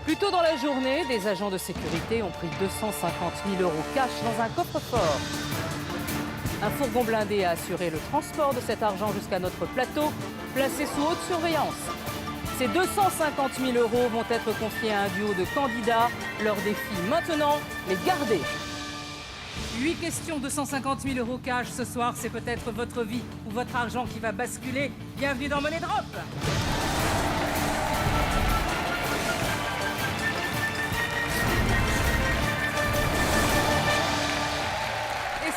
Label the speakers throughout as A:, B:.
A: Plus tôt dans la journée, des agents de sécurité ont pris 250 000 € cash dans un coffre-fort. Un fourgon blindé a assuré le transport de cet argent jusqu'à notre plateau, placé sous haute surveillance. Ces 250 000 € vont être confiés à un duo de candidats. Leur défi maintenant, les garder. 8 questions, 250 000 € cash ce soir. C'est peut-être votre vie ou votre argent qui va basculer. Bienvenue dans Money Drop.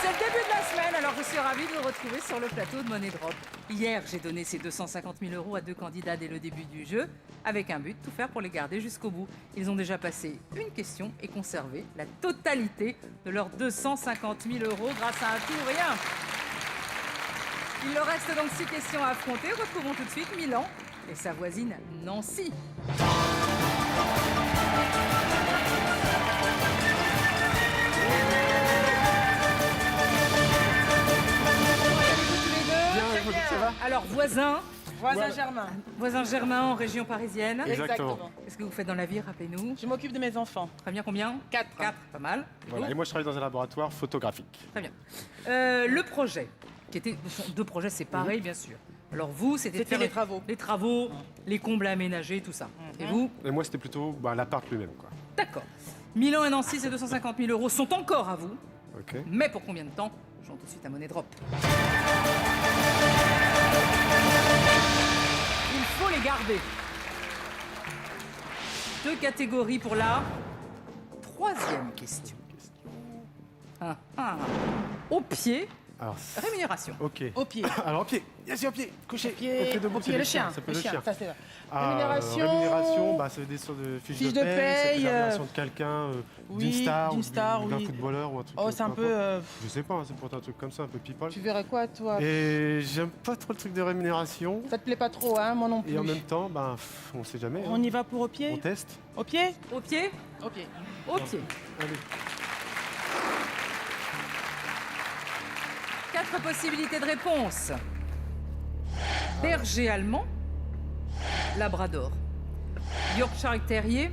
A: C'est le début de la semaine, alors je suis ravie de vous retrouver sur le plateau de Money Drop. Hier, j'ai donné ces 250 000 € à 2 candidats dès le début du jeu, avec un but, tout faire pour les garder jusqu'au bout. Ils ont déjà passé une question et conservé la totalité de leurs 250 000 € grâce à un tout ou rien. Il leur reste donc 6 questions à affronter. Retrouvons tout de suite Milan et sa voisine Nancy. Alors, voisin
B: Germain.
A: Voisin Germain en région parisienne.
B: Exactement.
A: Qu'est-ce que vous faites dans la vie, rappelez-nous?
B: Je m'occupe de mes enfants.
A: Très bien, combien? 4. Pas mal.
C: Voilà. Et moi, je travaille dans un laboratoire photographique.
A: Très bien. Le projet, qui était... Ce sont 2 projets séparés, bien sûr. Alors vous, c'était de faire
B: les travaux.
A: Les travaux, les combles à aménager, tout ça. Et vous?
C: Et moi, c'était plutôt l'appart lui-même, quoi.
A: D'accord. Milan et Nancy, ces 250 000 € sont encore à vous.
C: Ok.
A: Mais pour combien de temps? Jouons tout de suite à Money Drop. Il faut les garder. 2 catégories pour la 3e question. Au pied,
C: Alors,
A: rémunération.
C: ok.
B: Au pied.
C: Alors, au pied. Yes, au pied. Couché.
B: Au pied, le chien.
C: Ça peut le chien.
B: Ça, c'est vrai.
C: Rémunération, ça veut des sortes de fiches de paye. Ça peut être la rémunération de quelqu'un,
B: oui,
C: d'une star, ou d'un
B: oui.
C: footballeur ou un truc.
B: Oh, c'est un peu...
C: Je sais pas, c'est pour un truc comme ça, un peu people.
B: Tu verrais quoi, toi?
C: Et j'aime pas trop le truc de rémunération.
B: Ça te plaît pas trop, hein? Moi non plus.
C: Et en même temps, on sait jamais.
B: On y va pour au pied?
C: On teste.
B: Au pied?
A: Au pied?
B: Au pied.
A: Au pied.
C: Allez.
A: 4 possibilités de réponse. Berger allemand, labrador, Yorkshire terrier,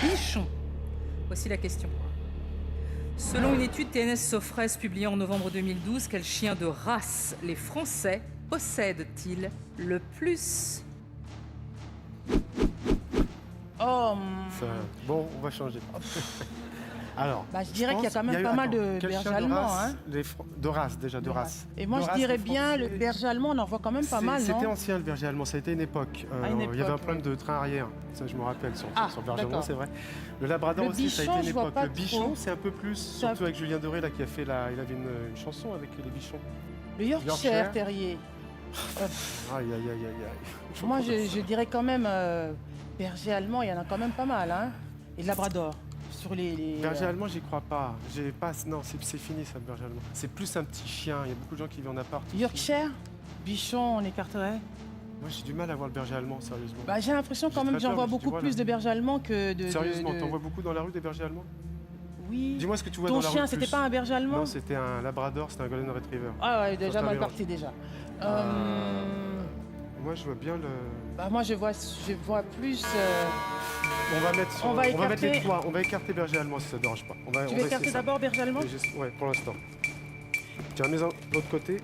A: bichon. Voici la question. Selon une étude TNS Sofres publiée en novembre 2012, quel chien de race les Français possèdent-ils le plus?
B: Oh...
C: Bon, on va changer. Alors,
B: je dirais qu'il y a quand même pas mal de bergers allemands.
C: De race, déjà, de race.
B: Et moi, je dirais bien, le berger allemand, on en voit quand même pas mal, non?
C: C'était ancien, le berger allemand. Ça a été une époque. Il y avait un problème de train arrière. Ça, je me rappelle, sur le berger allemand, c'est vrai. Le labrador aussi, ça a été une époque. Le bichon, c'est un peu plus, surtout avec Julien Doré, là, qui a fait il avait une chanson avec les bichons.
B: Le Yorkshire terrier.
C: Aïe, aïe, aïe, aïe.
B: Moi, je dirais quand même, berger allemand, il y en a quand même pas mal, hein. Et le labrador. Sur les
C: berger allemand, j'y crois pas. Non, c'est fini ça, le berger allemand. C'est plus un petit chien. Il y a beaucoup de gens qui vivent en appart.
B: Yorkshire, bichon, on écarterait.
C: Moi, j'ai du mal à voir le berger allemand, sérieusement.
B: J'ai l'impression quand même que j'en vois beaucoup plus de bergers allemands que de...
C: Sérieusement, t'en vois beaucoup dans la rue des bergers allemands?
B: Oui.
C: Dis-moi ce que tu vois
B: Ton
C: dans la rue.
B: Ton chien, c'était pas un berger allemand?
C: Non, c'était un labrador, c'était un golden retriever.
B: Ah ouais, déjà mal parti déjà.
C: Moi, je vois bien le...
B: moi, je vois plus...
C: On va mettre les 3. On va écarter berger allemand si ça ne dérange pas.
B: Tu veux écarter d'abord berger allemand?
C: Ouais, pour l'instant. Tiens, mets-en de l'autre côté.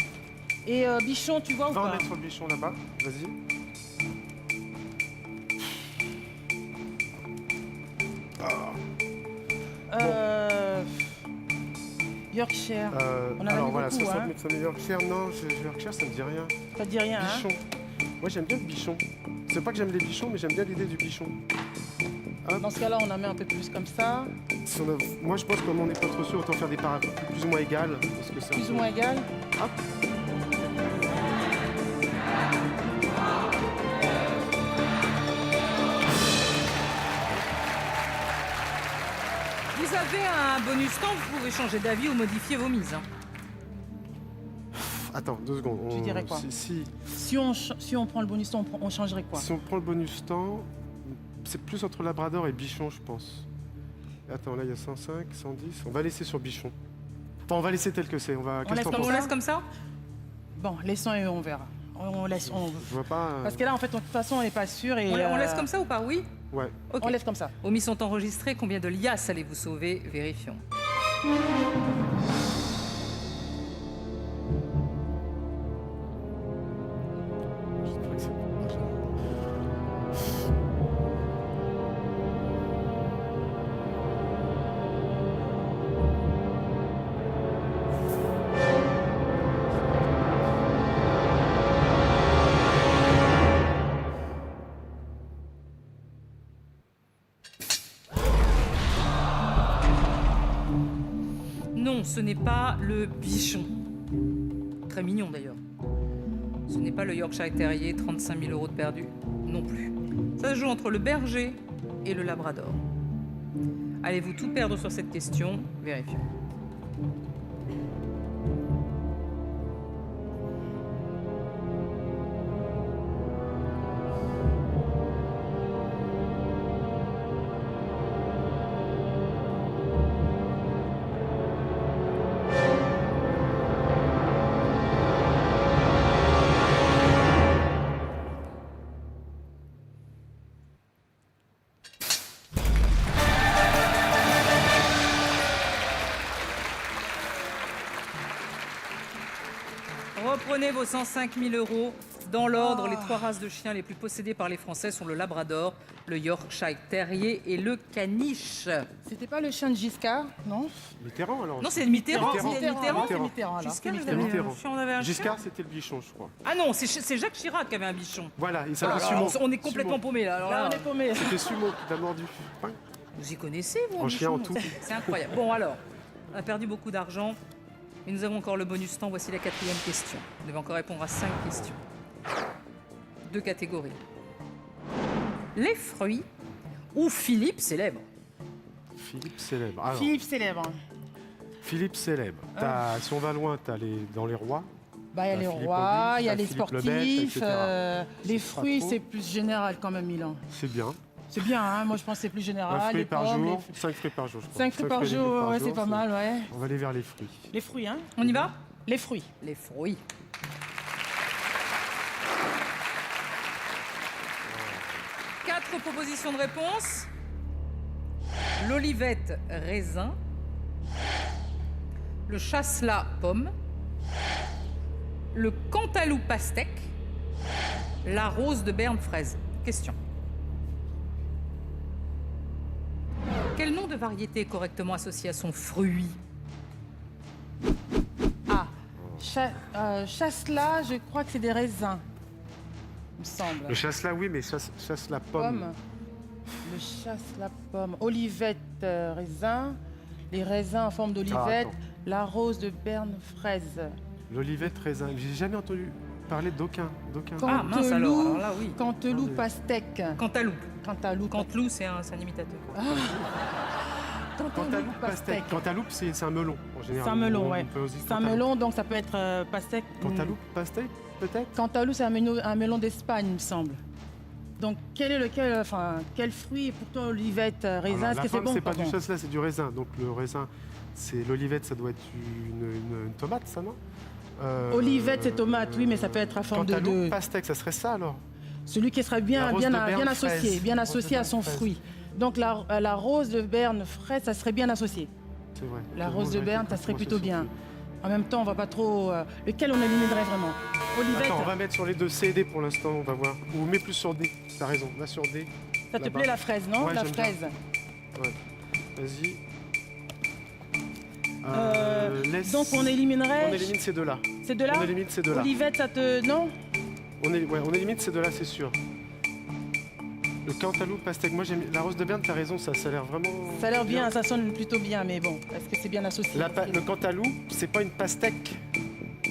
B: Et bichon, tu vois ou pas?
C: 20 mètres le bichon là-bas, vas-y.
B: Yorkshire. On a
C: alors
B: voilà,
C: beaucoup, 60 mètres de Yorkshire. Non, Yorkshire, ça me dit rien.
B: Ça te dit rien,
C: bichon. Moi, j'aime bien le bichon. C'est pas que j'aime les bichons, mais j'aime bien l'idée du bichon.
B: Hop. Dans ce cas-là, on en met un peu plus comme ça.
C: Moi, je pense que comme on n'est pas trop sûr, autant faire des parts plus ou moins égales. Parce que
B: plus ou moins égales.
C: Hop.
A: Vous avez un bonus temps, vous pouvez changer d'avis ou modifier vos mises.
C: Attends, 2 secondes.
B: Tu dirais quoi? Si on prend le bonus temps, on changerait quoi?
C: Si on prend le bonus temps, c'est plus entre labrador et bichon, je pense. Attends, là, il y a 105, 110. On va laisser sur bichon. Enfin, on va laisser tel que c'est. On
A: laisse comme ça?
B: Bon, laissons et on verra. On laisse.
C: Je vois pas.
B: Parce que là, en fait, de toute façon, on n'est pas sûr. Et
A: on laisse comme ça ou pas? Oui.
C: Ouais.
A: Okay.
B: On laisse comme ça.
A: Omis sont enregistrés. Combien de liasses allez-vous sauver? Vérifions. Non, ce n'est pas le bichon. Très mignon d'ailleurs. Ce n'est pas le Yorkshire Terrier, 35 000 € de perdu non plus. Ça se joue entre le berger et le labrador. Allez-vous tout perdre sur cette question? Vérifions. Reprenez vos 105 000 € dans l'ordre. Les 3 races de chiens les plus possédées par les Français sont le Labrador, le Yorkshire Terrier et le Caniche.
B: C'était pas le chien de Giscard, non?
C: Mitterrand alors.
A: Non, c'est Mitterrand.
B: Mitterrand.
C: Giscard, c'était le bichon, je crois.
A: Ah non, c'est Jacques Chirac qui avait un bichon.
C: Voilà, il s'appelait Sumo.
A: On est complètement paumé là. Alors
B: Là, on est paumé.
C: C'était Sumo qui t'a mordu.
A: Vous y connaissez, vous?
C: En chien, en tout.
A: C'est incroyable. Bon, alors, on a perdu beaucoup d'argent. Et nous avons encore le bonus temps. Voici la 4e question. Vous devez encore répondre à 5 questions. 2 catégories. Les fruits ou Philippe célèbre?
C: Philippe célèbre. Alors,
B: Philippe célèbre.
C: Philippe célèbre. Si on va loin, t'as dans les rois.
B: Bah, il y a les
C: Philippe
B: rois, il y a les
C: Auguste, Philippe le
B: sportifs.
C: Bel,
B: Les fruits, c'est plus général quand même, Milan.
C: C'est bien.
B: C'est bien, hein, moi je pense que c'est plus général.
C: 5 fruits
B: les
C: par
B: pommes,
C: jour. 5 fruits par jour, je crois.
B: 5 fruits par jour, ouais, c'est pas mal, ouais.
C: On va aller vers les fruits.
B: Les fruits, hein?
A: On y va?
B: Les fruits.
A: Les fruits. Quatre propositions de réponse. L'olivette raisin, le chasselas pomme, le cantaloupe pastèque, la rose de Berne fraise. Question. Quel nom de variété est correctement associé à son fruit?
B: Ah, chasselas, je crois que c'est des raisins, il me semble.
C: Le chasselas, oui, mais chasselas pomme.
B: Le chasselas pomme. Olivette, raisin. Les raisins en forme d'olivette. La rose de Berne fraise.
C: L'olivette raisin. J'ai jamais entendu parler d'aucun.
A: Ah mince alors là oui.
B: Canteloupe pastèque.
A: Cantaloupe.
B: Cantaloupe.
A: Canteloup, c'est un imitateur.
C: Cantaloupe pastèque. Cantaloupe, c'est un melon en général.
B: C'est un melon, ouais. C'est un melon, donc ça peut être pastèque.
C: Cantaloupe pastèque, peut-être.
B: Cantaloupe, c'est un melon d'Espagne, il me semble. Donc quel est quel fruit est pourtant olivette, raisin? Est-ce que c'est bon?
C: C'est pas du chasselas, c'est du raisin. Donc le raisin, c'est l'olivette, ça doit être une tomate, ça, non?
B: Olivette, c'est tomate, oui, mais ça peut être à forme
C: de pastèque, ça serait ça alors?
B: Celui qui serait bien associé à son fruit. Donc la rose de Berne fraise, ça serait bien associé.
C: C'est vrai.
B: La rose de Berne, ça serait plutôt bien. En même temps, on va pas trop... lequel on éliminerait vraiment? Olivette.
C: Attends, on va mettre sur les deux C et D pour l'instant, on va voir. Ou mets plus sur D, t'as raison, va sur D.
B: Ça te plaît la fraise, non?
C: Ouais,
B: la fraise.
C: Ouais. Vas-y.
B: Donc on éliminerait...
C: On élimine ces deux-là.
B: Ces deux-là?
C: On élimine ces deux-là.
B: Olivette, ça te... Non?
C: On élimine ces deux-là, c'est sûr. Le cantaloupe pastèque, moi j'aime la rose de Berne, t'as raison, ça a l'air vraiment...
B: Ça a l'air bien, ça sonne plutôt bien, mais bon, est-ce que c'est bien associé?
C: Le cantaloupe, c'est pas une pastèque.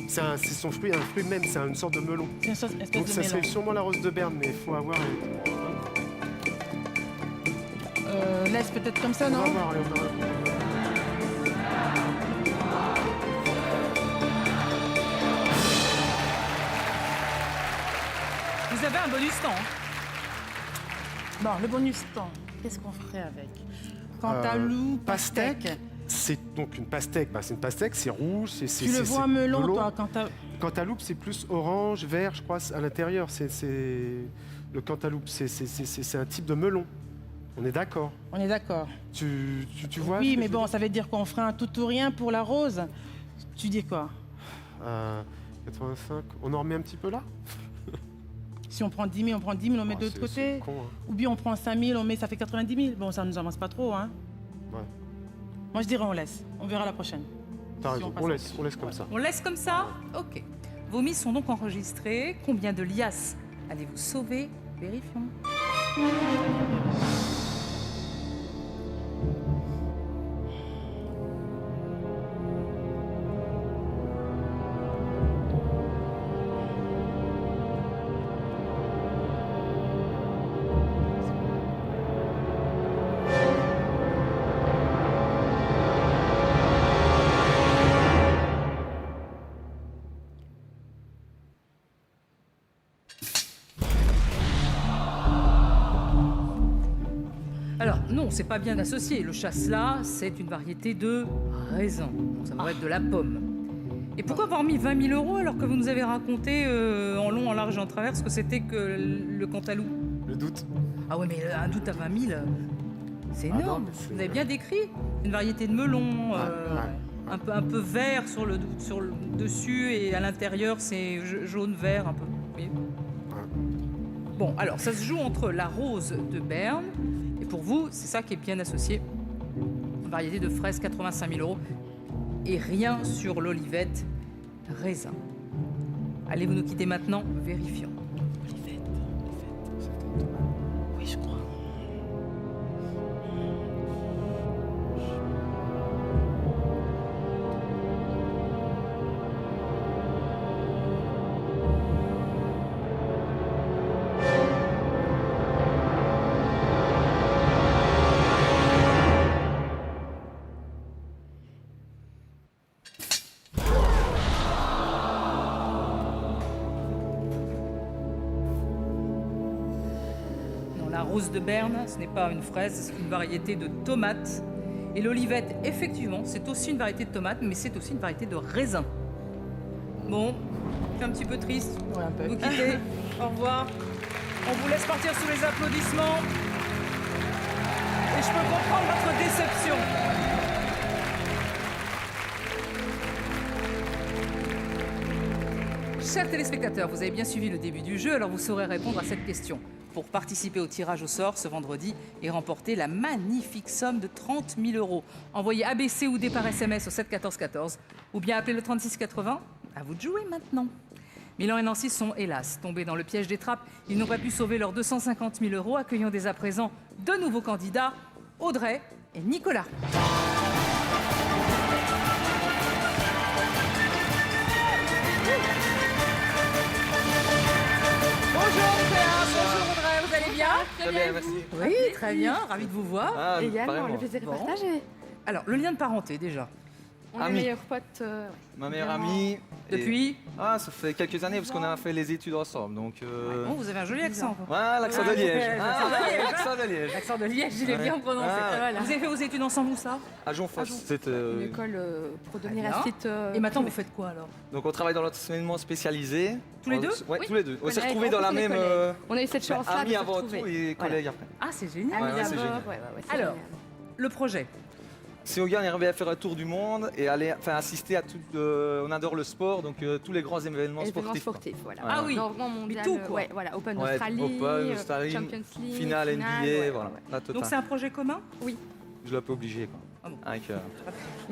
C: C'est son fruit, un fruit même, c'est une sorte de melon.
B: C'est une espèce
C: donc
B: de
C: ça
B: melon.
C: serait sûrement la rose de Berne, mais il faut avoir...
B: Laisse peut-être comme ça, non?
C: On va voir, allez, on va voir.
A: Vous avez un bonus temps.
B: Bon, le bonus temps, qu'est-ce qu'on ferait avec? Cantaloupe, pastèque.
C: C'est donc une pastèque. C'est une pastèque, c'est rouge, c'est
B: Tu le vois melon, toi,
C: Cantaloupe, c'est plus orange, vert, je crois, à l'intérieur. Le cantaloupe, c'est un type de melon. On est d'accord.
B: On est d'accord.
C: Tu vois?
B: Oui, mais bon, ça veut dire qu'on ferait un tout ou rien pour la rose. Tu dis quoi?
C: 85, on en remet un petit peu là?
B: Si on prend 10 000, on prend 10 000, on met de l'autre côté.
C: Con, hein.
B: Ou bien on prend 5 000, on met, ça fait 90 000. Bon, ça ne nous avance pas trop, hein.
C: Ouais.
B: Moi, je dirais on laisse. On verra la prochaine.
C: T'as
B: Si
C: raison,
B: on
C: on laisse comme ça.
A: On laisse comme ça? Ok. Vos mises sont donc enregistrées. Combien de liasses allez-vous sauver? Vérifions. Alors, non, c'est pas bien associé. Le chasselas, c'est une variété de raisin. Donc, ça va être de la pomme. Et pourquoi avoir mis 20 000 euros alors que vous nous avez raconté en long, en large et en travers ce que c'était que le cantalou?
C: Le doute.
A: Ah ouais, mais un doute à 20 000, c'est énorme.
C: non, mais c'est-
A: Vous avez bien décrit. Une variété de melon, un peu vert sur le dessus et à l'intérieur, c'est jaune-vert un peu. Vous voyez? Bon, alors, ça se joue entre la rose de Berne, et pour vous, c'est ça qui est bien associé. Une variété de fraises, 85 000 euros, et rien sur l'olivette raisin. Allez-vous nous quitter maintenant? Vérifions.
B: Olivette. Oui, je crois.
A: Non, la rose de Berne, ce n'est pas une fraise, c'est une variété de tomate. Et l'olivette, effectivement, c'est aussi une variété de tomate, mais c'est aussi une variété de raisin. Bon, c'est un petit peu triste.
B: Ouais, un peu.
A: Vous quittez. Au revoir. On vous laisse partir sous les applaudissements. Et je peux comprendre votre déception. Chers téléspectateurs, vous avez bien suivi le début du jeu, alors vous saurez répondre à cette question. Pour participer au tirage au sort ce vendredi et remporter la magnifique somme de 30 000 euros. Envoyez ABC ou D par SMS au 7 14 14 ou bien appelez le 36 80. À vous de jouer maintenant. Milan et Nancy sont hélas tombés dans le piège des trappes. Ils n'ont pas pu sauver leurs 250 000 euros. Accueillons dès à présent deux nouveaux candidats, Audrey et Nicolas. Bonjour Nicolas, bonjour Audrey, vous allez bien?
D: Très bien, merci.
A: Oui, très bien, ravi de vous voir.
D: Ah,
E: Également,
D: pareillement.
E: le plaisir est
A: Bon.
E: partagé.
A: Alors, le lien de parenté déjà.
E: On est
D: Ami.
E: meilleurs potes.
D: Ma meilleure
E: Évidemment.
D: amie. et-
A: Depuis
D: Ah, ça fait quelques années parce qu'on a fait les études ensemble. Donc.
A: Bon, vous avez un joli accent.
D: Ouais, l'accent de
A: Ah,
D: Liège.
A: ouais,
D: Ah,
A: l'accent de Liège.
D: l'accent de Liège.
A: L'accent de Liège, je l'ai
D: Ouais.
A: bien prononcé.
D: Ah.
E: Voilà.
A: Vous avez fait vos études ensemble où ça?
D: À Jonfosse. C'était.
E: Une école pour devenir
A: bien.
E: athlète.
A: Et maintenant, vous faites quoi alors?
D: Donc on travaille dans l'enseignement spécialisé.
A: Tous les deux?
D: Ouais,
E: Oui.
D: tous les deux. On s'est
E: Collègues,
D: retrouvés dans la
E: on est
D: même.
E: collègues. On a eu cette
D: bah,
E: chance-là de
D: amis
E: se
D: avant
E: retrouver.
D: tout et collègues après.
A: Ah, c'est génial.
E: Amis
D: Ouais, c'est
E: d'abord,
D: génial.
E: c'est
A: Alors,
E: génial.
A: le projet.
D: Si on gagne, on aimerait faire un tour du monde et aller, assister à tout. On adore le sport, donc tous les grands événements
E: Événements
D: sportifs. quoi.
E: sportifs, voilà.
D: Ah
A: oui.
E: Normand mondial,
A: tout, quoi.
E: ouais, voilà, Open
D: Ouais,
E: Australie,
D: Open, Australie,
E: Champions League,
D: Finale NBA,
E: ouais,
D: voilà.
E: ouais.
D: La totale.
A: Donc, c'est un projet commun?
D: Je l'ai pas obligé, quoi.
A: Ah bon.
D: Avec,
E: Il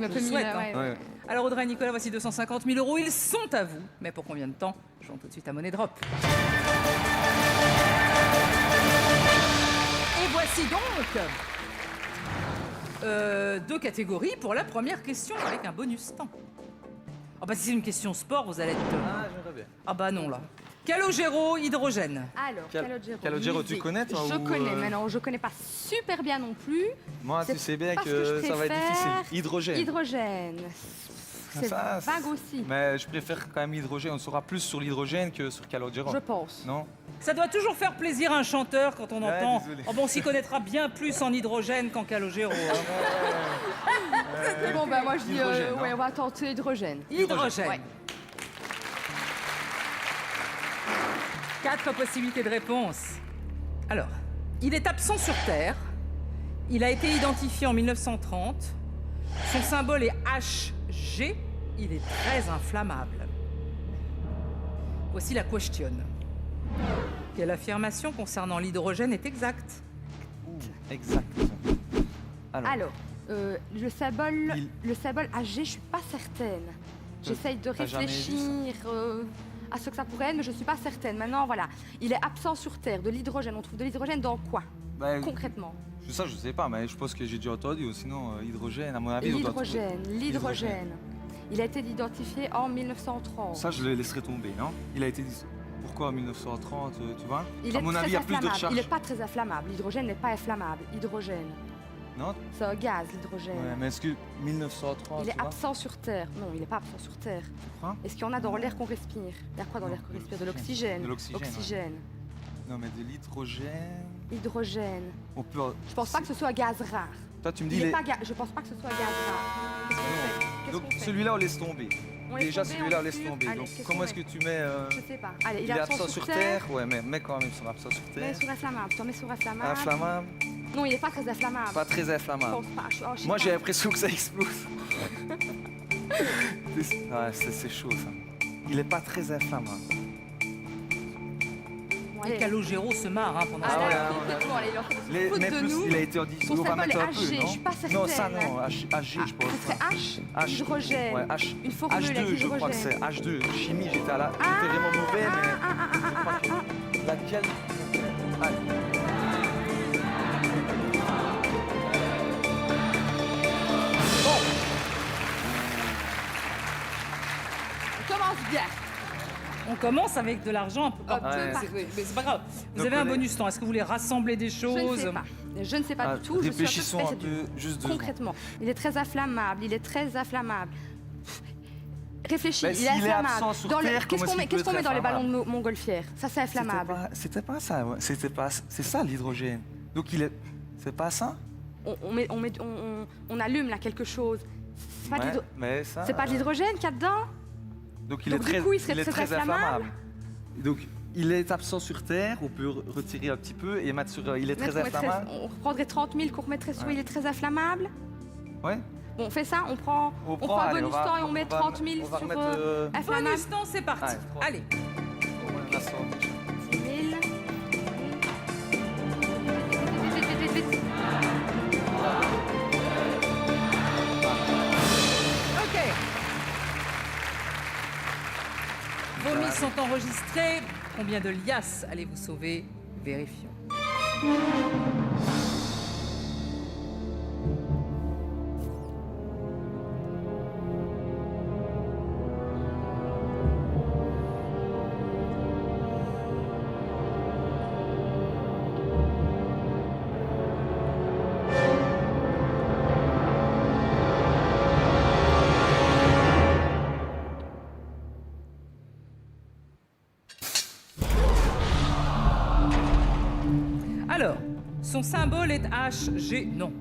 E: m'a
A: Je
E: peu
A: le
E: mis
A: souhaite,
E: là,
A: hein.
E: ouais.
D: ouais.
A: Alors, Audrey et Nicolas, voici 250 000 euros. Ils sont à vous. Mais pour combien de temps? Jouons tout de suite à Money Drop. Et voici donc deux catégories pour la première question avec un bonus temps. Ah bah si c'est une question sport, vous allez être...
D: Ah, j'aimerais bien.
A: Ah bah non là. Calogero hydrogène.
E: Alors, Calogero.
D: Calogero, tu
E: musique.
D: connais, toi,
E: Je
D: ou,
E: connais, mais non, je connais pas super bien non plus.
D: Moi,
E: C'est
D: tu sais bien
E: pas ce
D: que,
E: que je
D: ça va être
E: préfère.
D: difficile. Hydrogène.
E: Hydrogène. C'est
D: Ça,
E: vague aussi,
D: Mais je préfère quand même l'hydrogène. On saura plus sur l'hydrogène que sur Calogero.
E: je pense.
D: Non?
A: Ça doit toujours faire plaisir à un chanteur quand on
D: Ouais,
A: entend.
D: désolé.
A: Oh bon, on s'y connaîtra bien plus en hydrogène qu'en Calogero. hein.
E: Bon, bah moi je dis,
D: Hydrogène,
E: ouais,
D: hein.
E: on va tenter hydrogène.
A: Hydrogène.
E: Ouais.
A: 4 possibilités de réponse. Alors, il est absent sur Terre, Il a été identifié en 1930. Son symbole est Hg. Il est très inflammable. Voici la question. Quelle affirmation concernant l'hydrogène est exacte?
D: Exact.
E: Alors, le symbole Ag, je suis pas certaine. J'essaye de
D: T'as jamais vu
E: réfléchir à ce que ça pourrait être, mais je suis pas certaine. Maintenant, voilà. Il est absent sur Terre, de l'hydrogène. On trouve de l'hydrogène dans quoi, concrètement?
D: Ça, je sais pas, mais je pense que j'ai déjà entendu. Sinon, hydrogène, à mon avis, on doit trouver.
E: L'hydrogène. Il a été identifié en 1930.
D: Ça, je le laisserai tomber, non? Il a été dit. Pourquoi en 1930, tu vois?
E: Il
D: à
E: est
D: mon
E: très
D: avis, il y a plus de
E: inflammable.
D: recharge.
E: Il n'est pas très inflammable. L'hydrogène n'est pas inflammable. Hydrogène.
D: Non?
E: C'est un gaz, l'hydrogène.
D: Ouais, mais est-ce que 1930,
E: Il est
D: tu vois?
E: absent sur Terre. Non, il n'est pas absent sur Terre.
D: crois?
E: Est-ce qu'il y en a dans l'air qu'on respire? Il y a quoi dans l'air qu'on respire? De l'oxygène.
D: De l'oxygène, ouais.
E: Oxygène.
D: Non, mais de l'hydrogène.
E: Hydrogène.
D: On peut.
E: Je pense pas que ce soit un gaz rare.
D: Toi, tu me dis.
E: Il est pas Je pense pas que ce soit un gaz rare. Qu'est-ce qu'on fait? Qu'est-ce
D: Donc,
E: qu'on fait?
D: celui-là, on laisse tomber.
E: On laisse
D: Déjà,
E: tomber,
D: celui-là,
E: on
D: on laisse
E: fume.
D: tomber.
E: Allez,
D: Donc,
E: qu'est-ce
D: comment
E: qu'on
D: est-ce que
E: met?
D: tu mets.
E: Je sais pas. Allez,
D: Il est absent sur Terre. Ouais, mais mets quand même sur absent sur
E: Mets
D: Terre.
E: sur inflammable. Toi, mets sur inflammable.
D: Inflammable.
E: Non, il est pas très inflammable.
D: Pas très
E: Je
D: inflammable.
E: pense pas. Je sais
D: Moi,
E: pas.
D: j'ai l'impression que ça explose. Ouais, c'est chaud, ça. Il est pas très inflammable.
E: Bon,
A: Et
E: allez.
A: Calogero se marre pendant
E: Ah,
A: ce
D: ouais,
E: là,
D: ouais,
E: dites-moi, allez, il est en train de se foutre
D: Mais
E: de
D: plus,
E: nous.
D: il a été dit.
E: Son
D: On va
E: symbole
D: mettre un
E: est
D: peu,
E: Hg,
D: non?
E: je suis pas
D: Non, ça
E: certaine.
D: non. Hg, je pense.
E: Ce serait H,
D: H.
E: hydrogène.
D: Ouais, H.
E: Une formule avec
D: H2, je crois que
E: l'hydrogène.
D: c'est H2. Chimie, j'étais vraiment mauvais, mais je crois que laquelle. Allez.
E: On commence bien.
A: On commence avec de l'argent un peu.
E: Un peu
D: Ouais.
E: partout.
A: Mais c'est pas grave. Vous
D: Donc,
A: avez un
D: on est-
A: bonus temps. Est-ce que vous voulez rassembler des
E: Je ne
A: choses?
E: sais pas. Je ne sais pas du tout. Je suis
D: Réfléchissons un
E: perdue.
D: peu, juste deux.
E: Concrètement, il est très inflammable. Il est très inflammable. Réfléchis,
D: Mais
E: il
D: s'il
E: est
D: est
E: inflammable.
D: absent sur
E: Dans le-
D: Terre,
E: Qu'est-ce
D: comment
E: qu'on
D: est-ce qu'il
E: met,
D: peut être
E: dans les ballons
D: inflammable
E: de montgolfière? Ça, c'est inflammable.
D: C'était pas ça, ouais. C'était pas. C'est ça l'hydrogène. Donc il est. C'est pas ça?
E: On allume là quelque chose. C'est pas, de
D: Ouais,
E: l'hydro-
D: mais ça.
E: c'est pas de l'hydrogène qu'il y a dedans?
D: Donc il
E: Donc,
D: est
E: du
D: très,
E: coup, il serait
D: il est
E: très
D: très inflammable. Donc il est absent sur Terre. On peut retirer un petit peu et mettre sur. Il est très inflammable.
E: On reprendrait 30 000 qu'on remettrait sur
D: Ouais.
E: il est très inflammable.
D: Ouais.
E: Bon, on fait ça, on prend un
D: allez,
E: bonus
D: on va-
E: temps et on met
D: va-
E: 30 000
D: on va
E: sur
D: remettre,
E: inflammable.
A: Bonus temps, c'est parti.
D: Ouais, trois.
A: Allez.
D: on a sorti.
E: 10 000. Vite, vite, vite.
A: OK. Vos mises sont enregistrées. Combien de liasses allez-vous sauver? Vérifions. Alors, son symbole est Hg. Non.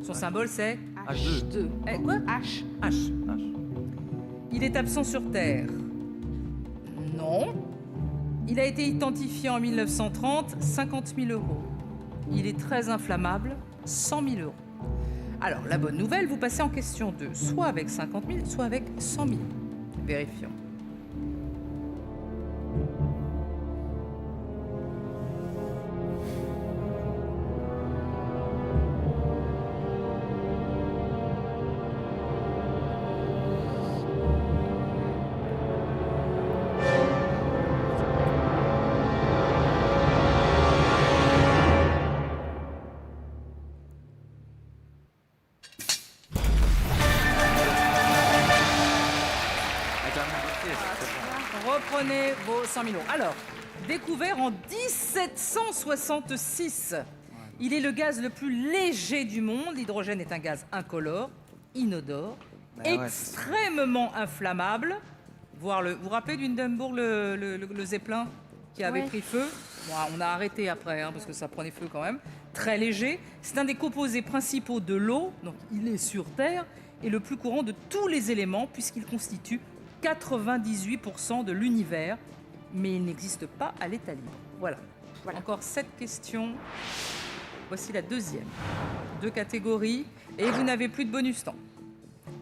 A: Son symbole c'est
D: H2.
A: Quoi?
E: H.
A: H. Il est absent sur Terre. Non. Il a été identifié en 1930, 50 000 euros. Il est très inflammable, 100 000 euros. Alors, la bonne nouvelle, vous passez en question 2, soit avec 50 000, soit avec 100 000. Vérifions. Reprenez vos 100 000 euros. Alors, découvert en 1766, il est le gaz le plus léger du monde. L'hydrogène est un gaz incolore, inodore,
D: Ben ouais,
A: extrêmement inflammable. Vous vous rappelez d'Hindenburg, le Zeppelin qui avait
E: Ouais.
A: pris feu? Bon, on a arrêté après, parce que ça prenait feu quand même. Très léger. C'est un des composés principaux de l'eau, donc il est sur Terre, et le plus courant de tous les éléments, puisqu'il constitue 98% de l'univers, mais il n'existe pas à l'état libre. Voilà.
E: Voilà.
A: Encore 7 questions. Voici la deuxième. 2 catégories et vous n'avez plus de bonus temps.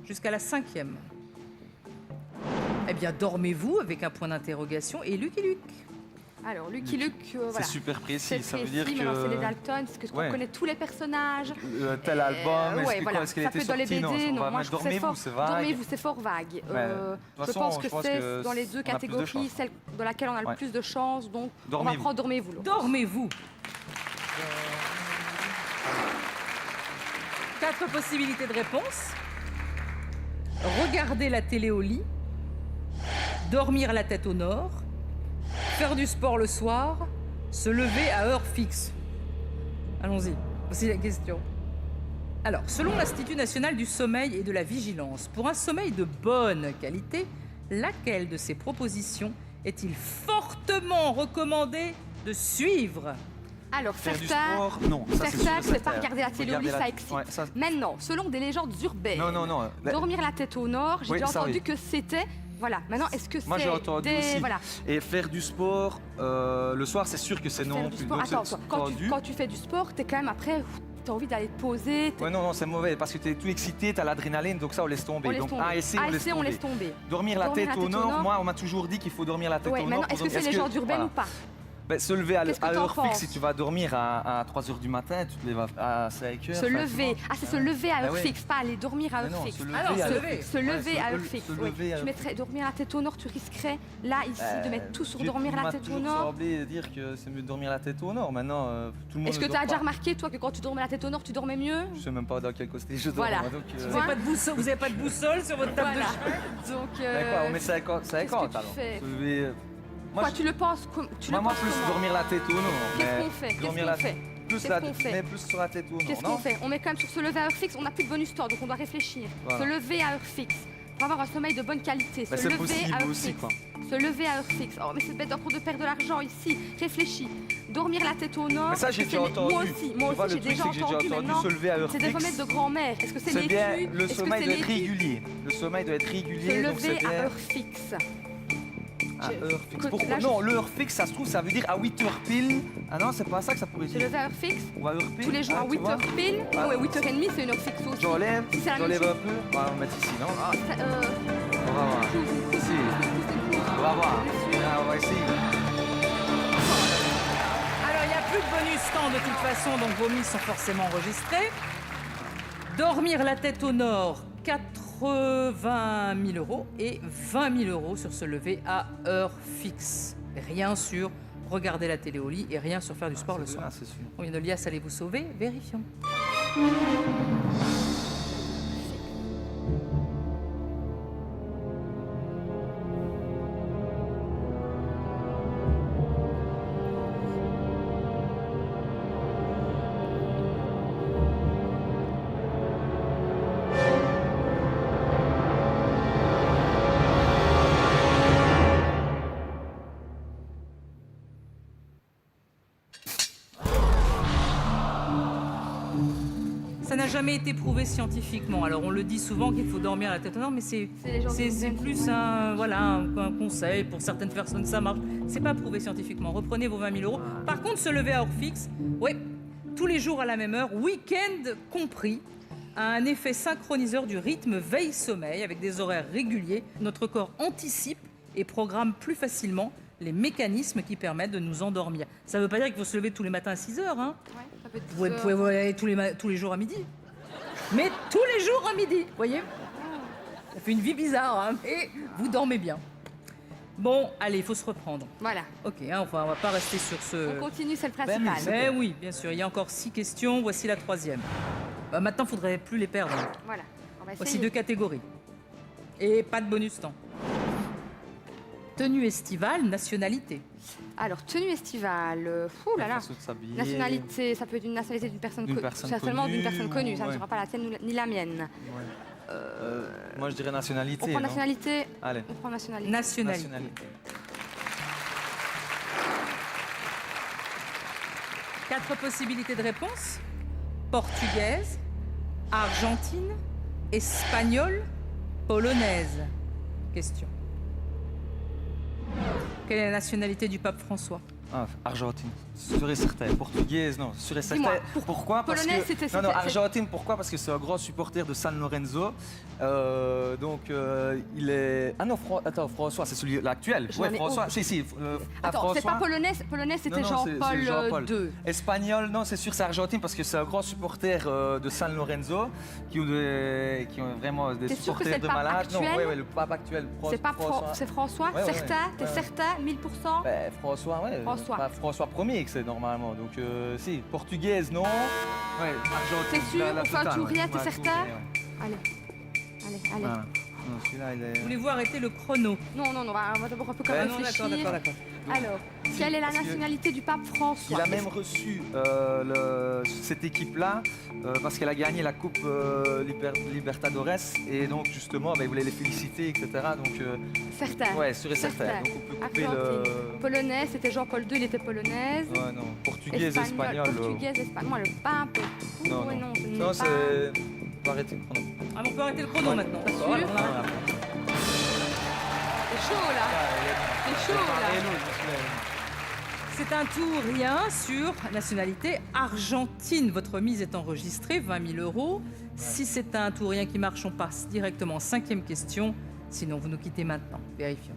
A: Jusqu'à la 5e. Eh bien, dormez-vous avec un point d'interrogation et Lucky Luke.
E: Alors, Lucky Luke, voilà.
D: C'est super précis, ça veut
E: précis,
D: dire que...
E: maintenant, c'est les Dalton, parce qu'on
D: Ouais.
E: connaît tous les personnages.
D: Tel album,
E: ouais, voilà.
D: est-ce qu'elle
E: Ça
D: était
E: peut être dans les
D: sortie?
E: BD,
D: Non,
E: moi je trouve
D: dormez-vous, c'est vague.
E: Dormez-vous, c'est fort vague.
D: De toute
E: Je
D: façon,
E: pense que
D: je pense
E: c'est
D: que
E: dans les 2
D: on a plus de
E: catégories,
D: chance.
E: celle dans laquelle on a le
D: Ouais.
E: plus de chance, donc on va
D: Dormez-vous.
E: prendre dormez-vous. Laurence.
A: Dormez-vous. 4 possibilités de réponse. Regarder la télé au lit. Dormir la tête au nord. Faire du sport le soir. Se lever à heure fixe. Allons-y. Voici la question. Alors, selon l'Institut national du sommeil et de la vigilance, pour un sommeil de bonne qualité, laquelle de ces propositions est-il fortement recommandé de suivre?
E: Alors,
D: Faire du
E: certains,
D: sport, non. Ça, c'est sûr,
E: certains, c'est pas
D: certain.
E: regarder la télé au lit,
D: Regarder
E: ça excite.
D: Ouais, ça-
E: Maintenant, selon des légendes urbaines,
D: Non.
E: dormir la tête au nord, j'ai
D: Oui,
E: déjà
D: ça,
E: entendu
D: oui.
E: que c'était... Voilà, maintenant, est-ce que c'est
D: Moi, j'ai entendu aussi.
E: Voilà.
D: Et faire du sport, le soir, c'est sûr que c'est
E: Faire
D: non
E: du
D: plus.
E: sport.
D: Donc,
E: Attends,
D: c'est
E: quand
D: tendu.
E: tu fais du sport, t'es quand même après, t'as envie d'aller te poser.
D: Ouais, non, c'est mauvais parce que t'es tout excité, t'as l'adrénaline, donc ça, on laisse tomber.
E: On laisse
D: donc,
E: tomber.
D: ASC, on laisse tomber. Dormir la tête au nord, moi, on m'a toujours dit qu'il faut dormir la tête
E: Ouais,
D: au
E: maintenant,
D: nord.
E: est-ce que c'est légende urbaine ou pas?
D: Ben, se lever à
E: Qu'est-ce que
D: heure
E: t'en
D: fixe,
E: penses?
D: si tu vas dormir à 3h du matin, tu te lèves à 5h.
E: Se lever. Ah, c'est se lever à heure
D: ouais.
E: fixe, pas aller dormir à
D: Mais
E: heure
D: non,
E: fixe.
D: se
A: Ah non,
D: lever à
A: se
D: heure
A: lever.
D: fixe.
E: Se lever
D: Ouais,
E: à heure fixe.
D: se
E: oui.
D: lever à
E: Tu
D: heure
E: mettrais dormir la tête au nord, tu risquerais, là, ici, de mettre tout sur dormir la tête au
D: Il m'a toujours
E: nord.
D: semblé dire que c'est mieux de dormir la tête au nord. Maintenant, tout le monde.
E: Est-ce que
D: ne
E: tu as
D: dort
E: déjà
D: pas.
E: remarqué, toi, que quand tu dormais la tête au nord, tu dormais mieux?
D: Je sais même pas dans quel côté je dors.
E: Voilà.
D: moi, donc,
E: Tu
A: Vous
E: vois
A: n'avez pas de boussole sur votre table
E: Voilà.
A: de chevet?
E: Donc,
D: Mais quoi, on met 50
E: qu'est-ce que tu
D: alors.
E: fais
D: Se lever,
E: quoi,
D: moi,
E: tu le penses tu le
D: moi,
E: penses
D: plus
E: comment?
D: dormir la tête au nord.
E: Qu'est-ce
D: mais
E: qu'on fait? Qu'est-ce
D: dormir
E: qu'on
D: la-
E: fait?
D: Plus
E: Qu'est-ce
D: la
E: qu'on fait?
D: mais plus sur la tête au nord.
E: Qu'est-ce
D: non
E: qu'on fait? On met quand même sur se lever à heure fixe, on n'a plus de bonus temps, donc on doit réfléchir.
D: Voilà.
E: Se lever à heure fixe. Pour avoir un sommeil de bonne qualité.
D: Bah,
E: Se
D: c'est
E: lever
D: possible
E: à heure
D: aussi,
E: fixe.
D: quoi.
E: Se lever à heure fixe. Oh, mais c'est bête encore de perdre de l'argent ici. Réfléchis. Dormir la tête au nord.
D: Mais ça, j'ai
E: est-ce que
D: déjà
E: c'est-
D: entendu.
E: Moi
D: Tu
E: aussi,
D: vois, le
E: j'ai
D: truc,
E: déjà
D: c'est que j'ai déjà
E: entendu.
D: entendu
E: Maintenant,
D: se lever à heure
E: c'est des
D: fixe.
E: remèdes de grand-mère. Est-ce que c'est
D: C'est bien,
E: l'étude?
D: le
E: Est-ce que
D: sommeil
E: c'est
D: doit être
E: l'étude?
D: régulier. Le sommeil doit être
E: Se
D: régulier, donc c'est
E: lever à
D: bien.
E: heure fixe.
D: À heure fixe.
E: Écoute,
D: Pourquoi
E: là,
D: non, l'heure fixe, ça se trouve, ça veut dire à 8h pile. Ah non, c'est pas ça que ça pourrait
E: Se
D: dire.
E: lever à heure fixe.
D: Ou à heure pile.
E: Tous les jours
D: ah,
E: à
D: tu
E: 8h
D: vois.
E: pile.
D: Ah.
E: Ouais, 8h30, c'est une heure fixe aussi.
D: J'enlève,
E: Si c'est la même
D: j'enlève
E: chose.
D: un peu. On va mettre ici, non
E: Oh, ça,
D: On va voir. Ici. On va voir. Ah, on va essayer.
A: Alors, il n'y a plus de bonus temps de toute façon, donc vos mises sont forcément enregistrées. Dormir la tête au nord, 80 000 € et 20 000 € sur se lever à heure fixe. Rien sur regarder la télé au lit et rien sur faire du sport le soir.
D: Ah, c'est sûr.
A: Combien de liasses allez-vous sauver? Vérifions. Ça n'a jamais été prouvé scientifiquement. Alors on le dit souvent qu'il faut dormir la tête au nord, mais c'est plus un conseil. Pour certaines personnes, ça marche. C'est pas prouvé scientifiquement. Reprenez vos 20 000 €. Par contre, se lever à heure fixe, oui, tous les jours à la même heure, week-end compris, a un effet synchroniseur du rythme veille-sommeil avec des horaires réguliers. Notre corps anticipe et programme plus facilement les mécanismes qui permettent de nous endormir. Ça ne veut pas dire qu'il faut se lever tous les matins à 6 heures, hein.
E: Ouais, ça peut être
A: Vous pouvez vous réveiller tous les jours à midi. Mais tous les jours à midi, voyez. Ça fait une vie bizarre, hein, mais vous dormez bien. Bon, allez, il faut se reprendre.
E: Voilà.
A: Ok, hein, on va pas rester sur ce...
E: On continue, c'est le principal.
A: Mais oui, bien sûr, il y a encore 6 questions. Voici la 3e. Bah, maintenant, il ne faudrait plus les perdre.
E: Voilà. On va
A: Voici
E: essayer.
A: 2 catégories. Et pas de bonus temps. Tenue estivale, nationalité.
E: Alors, tenue estivale. Fou là là.
D: Façon de s'habiller.
E: Nationalité, ça peut être une nationalité d'une personne connue. Seulement d'une personne connue, ça ne
D: ouais.
E: sera pas la tienne ni la mienne.
D: Moi, je dirais nationalité.
E: On prend
D: non
E: nationalité.
D: Allez.
E: On prend nationalité.
A: Nationalité.
D: Nationalité.
A: 4 possibilités de réponse. Portugaise, argentine, espagnole, polonaise. Question. Quelle est la nationalité du pape François?
D: Argentine, sûr et certain. Portugaise, non, sûr et certain.
E: Dis-moi,
D: Pourquoi? Parce
E: Polonaise,
D: que
E: c'était...
D: non, non, Argentine, pourquoi? Parce que c'est un grand supporter de San Lorenzo. Il est... Ah non, attends, François, c'est celui l'actuel. Ouais, François. Si.
E: Attends,
D: François.
E: c'est pas polonais, c'était Jean-Paul II.
D: Espagnol, non, c'est sûr, c'est Argentine parce que c'est un grand supporter de San Lorenzo qui ont vraiment des supporters de malades. Non, ouais, le pape actuel.
E: C'est François,
D: ouais,
E: certain, t'es certain, 1000%?
D: Ben, François, ouais. Pas François Ier que c'est normalement. Donc, si, portugaise, non. Ouais, Argentine.
E: T'es sûr? On fait un tourriette, t'es certain? Allez.
D: Ah, non, celui-là, il est...
A: Voulez-vous arrêter le chrono?
E: Non, on va d'abord un peu réfléchir.
A: D'accord.
E: Alors, quelle est la nationalité du pape François?
D: Il a même reçu cette équipe-là parce qu'elle a gagné la Coupe Libertadores et donc justement, il voulait les féliciter, etc. Donc,
E: certain.
D: Ouais, sûr et certain. Donc on peut couper le...
E: Polonais, c'était Jean-Paul II, il était polonaise.
D: Ouais, non. Portugaise, espagnol.
E: Portugaise, espagnol. Moi, le pape.
D: Non, c'est... On peut arrêter le chrono.
A: Ah, on peut arrêter le chrono maintenant.
E: C'est chaud là.
A: C'est un tourien sur nationalité argentine. Votre mise est enregistrée, 20 000 €. Si c'est un tourien qui marche, on passe directement 5e question. Sinon, vous nous quittez maintenant. Vérifions.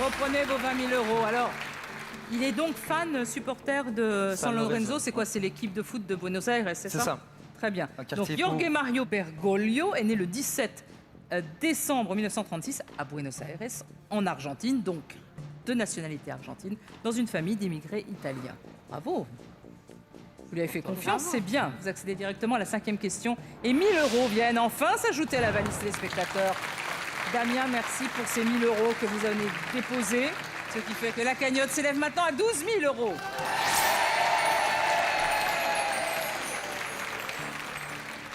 A: Reprenez vos 20 000 €. Alors, il est donc fan, supporter de San Lorenzo. C'est quoi? C'est l'équipe de foot de Buenos Aires, c'est ça?
D: C'est ça.
A: Très bien. Donc, Jorge Mario Bergoglio est né le 17 décembre 1936 à Buenos Aires, en Argentine, donc de nationalité argentine, dans une famille d'immigrés italiens. Bravo! Vous lui avez fait confiance, c'est bien. Vous accédez directement à la 5e question. Et 1 000 € viennent enfin s'ajouter à la valise téléspectateurs. Damien, merci pour ces 1 000 € que vous avez déposés. Ce qui fait que la cagnotte s'élève maintenant à 12 000 €.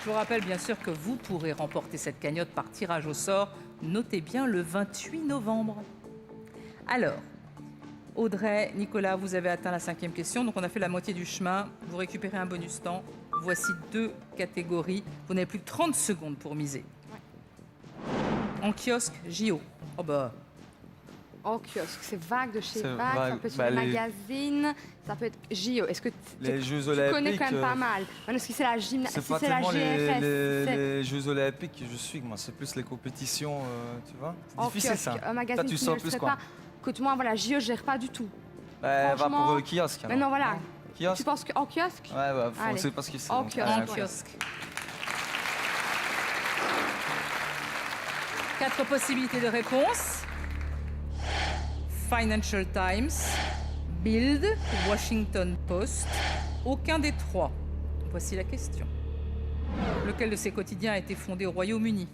A: Je vous rappelle bien sûr que vous pourrez remporter cette cagnotte par tirage au sort. Notez bien le 28 novembre. Alors, Audrey, Nicolas, vous avez atteint la 5e question. Donc on a fait la moitié du chemin. Vous récupérez un bonus temps. Voici 2 catégories. Vous n'avez plus que 30 secondes pour miser. En kiosque, JO. Oh bah.
E: En kiosque, c'est vague de chez vague, ça peut être sur les magazines, ça peut être JO. Est-ce que
D: les Jeux
E: tu
D: Olympiques,
E: connais quand même pas mal? Est-ce que c'est la gymnastique,
D: c'est pas tellement les Jeux Olympiques que je suis, moi, c'est plus les compétitions, tu vois. C'est difficile
E: kiosque,
D: ça.
E: Un magazine,
D: toi, tu sens plus quoi?
E: Écoute, moi, voilà, JO, je gère pas du tout.
D: Va pour le kiosque.
E: Mais non, voilà.
D: Kiosque.
E: Tu penses qu'en kiosque?
D: Ouais, c'est parce que c'est.
E: En kiosque.
A: 4 possibilités de réponse. Financial Times, Bild, Washington Post. Aucun des 3. Voici la question. Lequel de ces quotidiens a été fondé au Royaume-Uni?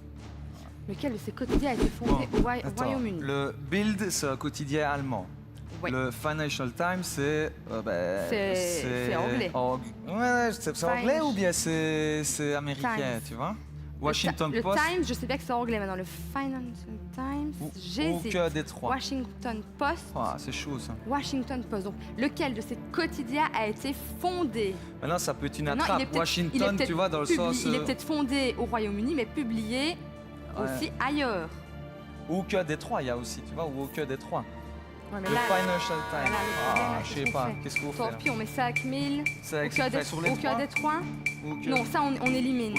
E: Lequel de ces quotidiens a été fondé au Royaume-Uni?
D: Le Bild, c'est un quotidien allemand.
E: Oui.
D: Le Financial Times, c'est
E: anglais.
D: Ouais, c'est anglais ou bien c'est américain,
E: Times.
D: Tu vois? Washington
E: le
D: Post.
E: Times, je sais bien que c'est anglais maintenant. Le Financial Times, j'hésite.
D: Aucun des 3.
E: Washington Post.
D: C'est chaud ça.
E: Washington Post. Donc, lequel de ces quotidiens a été fondé?
D: Maintenant, ça peut être une attrape. Washington, tu vois, dans le sens.
E: Il est peut-être fondé au Royaume-Uni, mais publié aussi ailleurs.
D: Aucun des 3, il y a aussi, tu vois, ou aucun des 3.
E: Ouais,
D: le Financial Times. Je sais pas. Qu'est-ce qu'on fait?
E: Tant pis, on met 5 000.
D: Aucun
E: des 3. Non, ça, on élimine.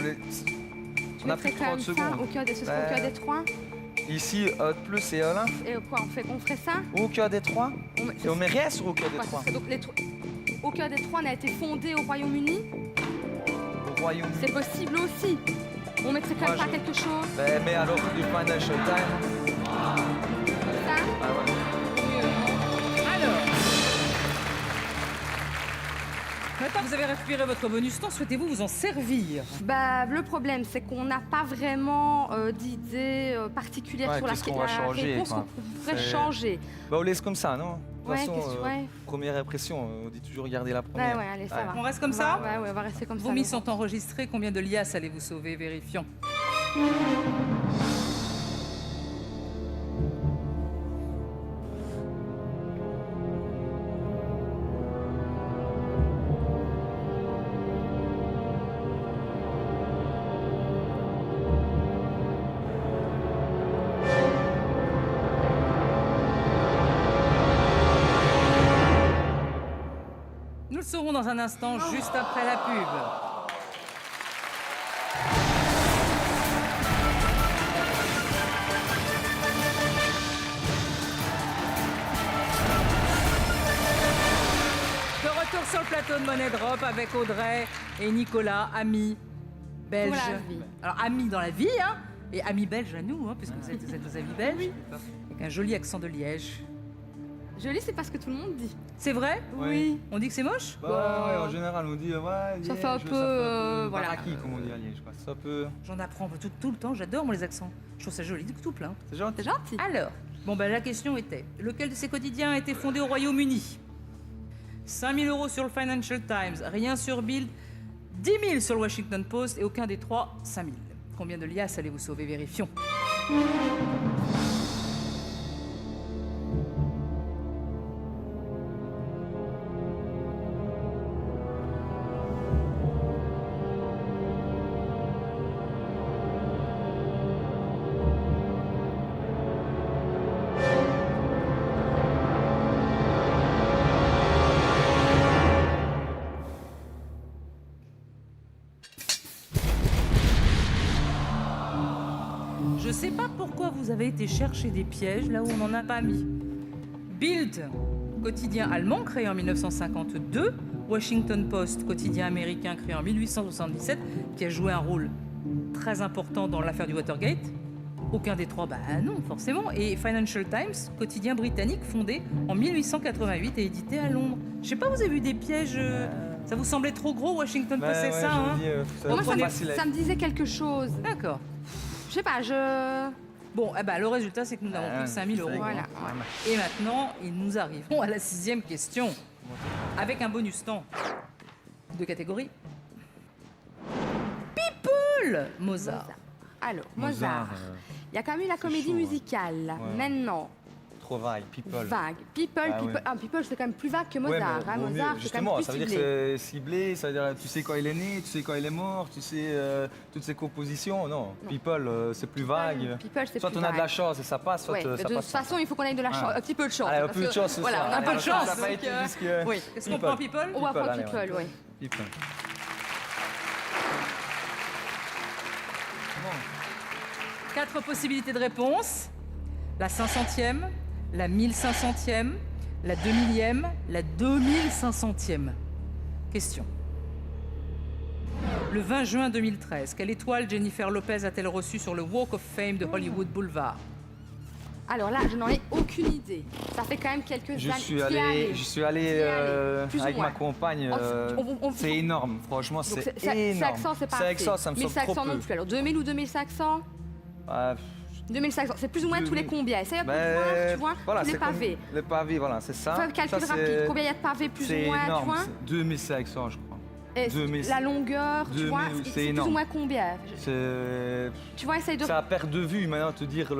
D: On a plus de 30 secondes.
E: Aucun des 3.
D: Ici, E de plus et E1.
E: Et quoi, on ferait ça?
D: Aucun des 3. Et on met rien sur aucun des 3.
E: Donc, aucun des 3 n'a été fondé au Royaume-Uni?
D: Au Royaume-Uni.
E: C'est possible aussi. On mettrait quand même pas quelque chose.
D: Mais alors, du Financial Times.
E: Ça?
A: Alors. Maintenant que vous avez récupéré votre bonus temps, souhaitez-vous vous en servir?
E: Le problème, c'est qu'on n'a pas vraiment d'idée particulière sur la réponse qu'on pourrait changer.
D: On laisse comme ça, non? De toute façon,
E: ouais.
D: Première impression, on dit toujours garder la première.
E: Ouais, allez, ça va.
A: On reste comme ça?
E: Ouais, on va rester comme ça.
A: Vos mises sont enregistrées. Combien de liasses allez-vous sauver? Vérifions. Nous le saurons dans un instant, juste après la pub. De retour sur le plateau de Money Drop avec Audrey et Nicolas, amis belges.
E: Pour la vie.
A: Alors, amis dans la vie, hein, et amis belges à nous, hein, puisque vous êtes nos amis belges. Avec un joli accent de Liège.
E: Joli, c'est parce que tout le monde dit.
A: C'est vrai?
E: Oui.
A: On dit que c'est moche?
D: Ouais, en général, on dit Liège,
E: ça fait un peu, voilà.
D: Baraki, comme on dit à Liège, quoi. Ça peut...
A: J'en apprends tout le temps, j'adore moi les accents. Je trouve ça joli, tout plein.
D: C'est gentil.
E: C'est gentil.
A: Alors, la question était, lequel de ces quotidiens a été fondé au Royaume-Uni? 5 000 € sur le Financial Times, rien sur Bild, 10 000 sur le Washington Post et aucun des trois, 5 000. Combien de liasses allez-vous sauver? Vérifions. Je sais pas pourquoi vous avez été chercher des pièges là où on n'en a pas mis. Bild, quotidien allemand créé en 1952. Washington Post, quotidien américain créé en 1877, qui a joué un rôle très important dans l'affaire du Watergate. Aucun des trois, non, forcément. Et Financial Times, quotidien britannique fondé en 1888 et édité à Londres. Je sais pas, vous avez vu des pièges ça vous semblait trop gros, Washington Post, c'est ça, hein?
E: Moi, ça me disait quelque chose.
A: D'accord.
E: Je sais pas,
A: Bon, le résultat, c'est que nous n'avons plus que 5 000 €.
E: Voilà.
A: Et maintenant, nous arrivons à la 6e question. Avec un bonus temps de catégorie. People Mozart.
E: Alors, Mozart. Il y a quand même eu la comédie musicale. Maintenant.
D: Trop vague, People.
E: Vague. People, c'est quand même plus vague que Mozart. Mozart, c'est quand même plus
D: ça veut dire que c'est ciblé, ça veut dire tu sais quand il est né, tu sais quand il est mort, tu sais toutes ses compositions. Non. People, c'est plus vague.
E: People, c'est
D: soit
E: plus
D: on a de la chance et ça passe, soit ça passe.
E: De toute façon, il faut qu'on ait de la chance, un petit peu de chance.
D: Allez, un peu de chance.
E: Voilà, on a un peu de chance.
D: Ça n'a pas été risqué.
E: Oui.
A: Qu'est-ce qu'on prend, People?
E: On va prendre People, oui.
D: People.
A: 4 possibilités de réponse. La 500e, la 1500e, la 2000e, la 2500e. Question. Le 20 juin 2013, quelle étoile Jennifer Lopez a-t-elle reçue sur le Walk of Fame de Hollywood Boulevard?
E: Alors là, je n'en ai aucune idée. Ça fait quand même quelques années.
D: Je suis allé avec ma compagne. C'est énorme, franchement, c'est énorme.
E: 500, c'est pas assez.
D: 500, ça me semble trop
E: 1500 non
D: peu.
E: plus. Alors 2000 ou 2500 2500, c'est plus ou moins tous les combien. Essaye un peu de voir, tu vois,
D: voilà,
E: tous les pavés.
D: Les pavés, voilà, c'est ça.
E: Fais un calcul rapide. Combien il y a de pavés plus ou moins,
D: énorme,
E: tu vois?
D: 2500, je crois.
E: Et la longueur, tu vois, c'est plus ou moins combien? Tu vois, essaye de...
D: C'est à perte de vue, maintenant, te dire,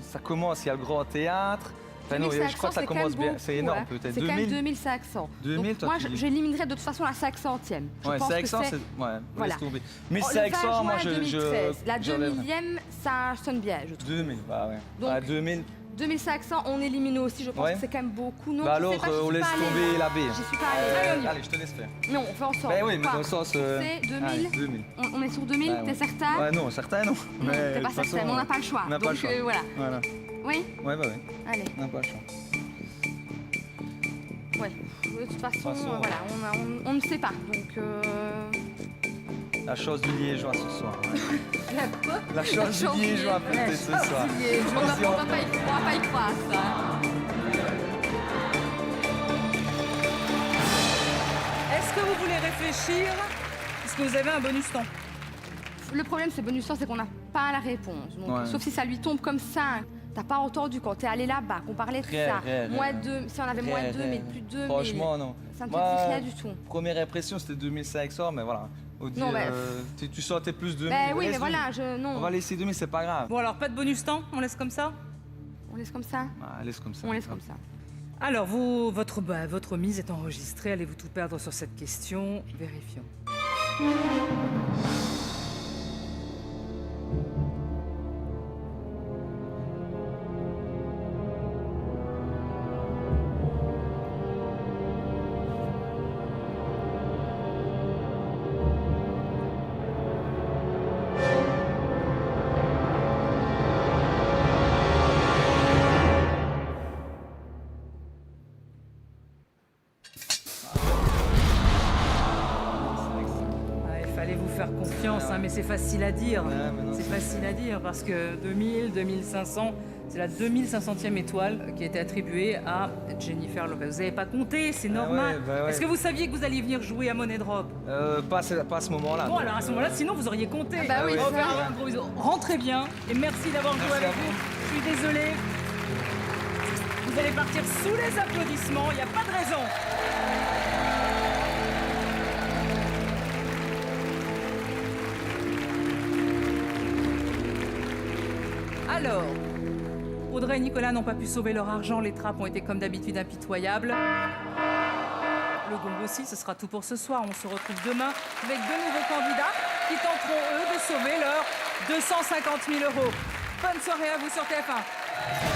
D: ça commence, il y a le grand théâtre. Enfin, non, je crois que ça commence bien, c'est énorme peut-être.
E: C'est quand même 2500.
D: 2000,
E: moi, j'éliminerais de toute façon la 500e.
D: Ouais, 500, c'est... Ouais, laisse tomber. Mais 500, moi, je...
E: La 2000e, ça sonne bien, je trouve.
D: 2000, bah ouais.
E: Donc,
D: 2000...
E: 2500, on élimine aussi, je pense que c'est quand même beaucoup. Non,
D: alors, on laisse tomber la B.
E: Je suis pas allée.
D: Allez, je te laisse faire.
E: Non, on fait ensemble.
D: Ben oui, mais dans le sens...
E: C'est 2000. On est sur 2000, t'es certain?
D: Ouais, non, certain, non.
E: Non, t'es pas certain, mais on n'a pas le choix.
D: On n'a pas le choix.
E: Voilà. Oui?
D: Ouais, bah oui.
E: Allez.
D: On n'a pas le choix.
E: Ouais, de toute façon, voilà, on ne sait pas, donc...
D: La chose du liégeois ce soir.
E: La quoi?
D: La chose du liégeois peut-être ce soir.
E: On va pas y croire, ça.
A: Est-ce Est-ce que vous voulez réfléchir? Est-ce que vous avez un bonus temps?
E: Le problème, c'est bonus temps, c'est qu'on n'a pas la réponse. Donc, sauf si ça lui tombe comme ça. T'as pas entendu quand t'es allé là-bas, qu'on parlait de ça. Moins 2, si on avait moins 2, mais plus 2.
D: Franchement, non.
E: Ça ne te dit rien du tout.
D: Première impression, c'était 2500, mais voilà.
E: Non,
D: tu sortais plus de 2000.
E: Ben oui, mais voilà, non.
D: On va laisser 2000, c'est pas grave.
A: Bon, alors, pas de bonus temps? On laisse comme ça?
E: On laisse comme ça?
D: Laisse comme ça.
E: On laisse comme ça.
A: Alors, votre mise est enregistrée. Allez-vous tout perdre sur cette question? Vérifions. Allez vous faire confiance, hein, mais c'est facile à dire. C'est facile à dire parce que 2000, 2500, c'est la 2500e étoile qui a été attribuée à Jennifer Lopez. Vous n'avez pas compté, c'est normal. Est-ce que vous saviez que vous alliez venir jouer à Money Drop?
D: Pas à ce moment-là.
A: Bon, alors à ce moment-là, sinon vous auriez compté.
E: Bah oui,
A: On va faire un gros bisou. Rentrez bien et merci d'avoir joué avec vous. Je suis désolée. Vous allez partir sous les applaudissements, il n'y a pas de raison. Alors, Audrey et Nicolas n'ont pas pu sauver leur argent. Les trappes ont été comme d'habitude impitoyables. Le gong aussi, ce sera tout pour ce soir. On se retrouve demain avec 2 nouveaux candidats qui tenteront, eux, de sauver leurs 250 000 €. Bonne soirée à vous sur TF1.